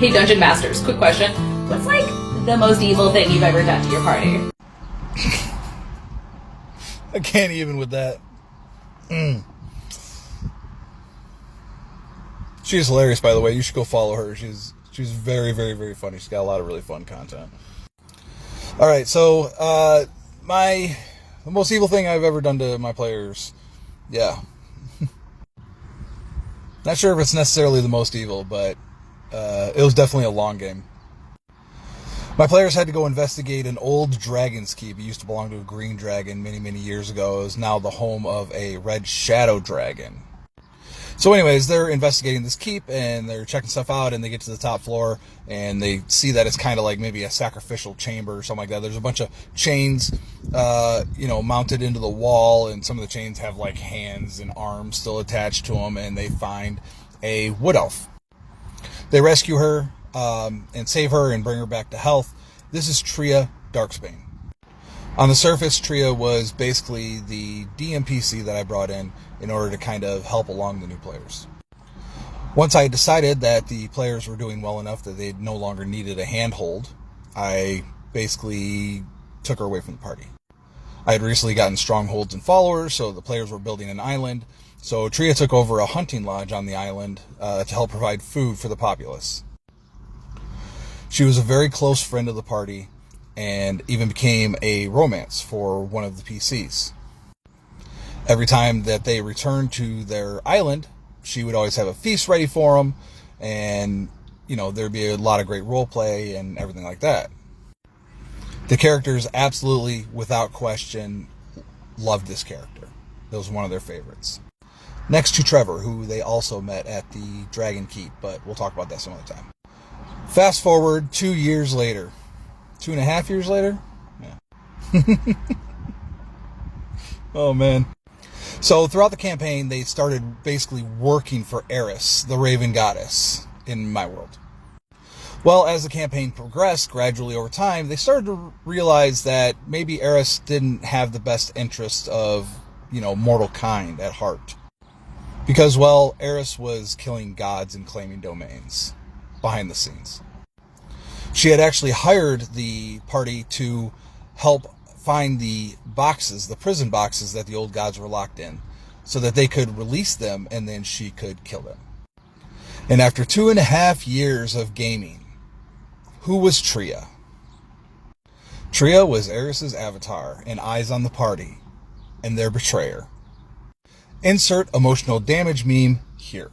Hey, Dungeon Masters, quick question. What's, like, the most evil thing you've ever done to your party? I can't even with that. She's hilarious, by the way. You should go follow her. She's very, very, very funny. She's got a lot of really fun content. All right, so the most evil thing I've ever done to my players, yeah. Not sure if it's necessarily the most evil, but it was definitely a long game. My players had to go investigate an old dragon's keep. It used to belong to a green dragon many, many years ago. It is now the home of a red shadow dragon. So anyways, they're investigating this keep, and they're checking stuff out, and they get to the top floor, and they see that it's kind of like maybe a sacrificial chamber or something like that. There's a bunch of chains, mounted into the wall, and some of the chains have like hands and arms still attached to them, and they find a wood elf. They rescue her and save her and bring her back to health. This is Tria Darksbane. On the surface, Tria was basically the DMPC that I brought in order to kind of help along the new players. Once I decided that the players were doing well enough that they no longer needed a handhold, I basically took her away from the party. I had recently gotten strongholds and followers, so the players were building an island. So Tria took over a hunting lodge on the island to help provide food for the populace. She was a very close friend of the party and even became a romance for one of the PCs. Every time that they returned to their island, she would always have a feast ready for them, and there'd be a lot of great role play and everything like that. The characters absolutely, without question, loved this character. It was one of their favorites. Next to Trevor, who they also met at the Dragon Keep, but we'll talk about that some other time. Fast forward 2 years later. 2.5 years later? Yeah. Oh, man. So throughout the campaign, they started basically working for Eris, the Raven Goddess, in my world. Well, as the campaign progressed gradually over time, they started to realize that maybe Eris didn't have the best interest of, mortal kind at heart. Because, well, Eris was killing gods and claiming domains behind the scenes. She had actually hired the party to help find the boxes, the prison boxes that the old gods were locked in, so that they could release them and then she could kill them. And after 2.5 years of gaming, who was Tria? Tria was Eris's avatar and eyes on the party, and their betrayer. Insert emotional damage meme here.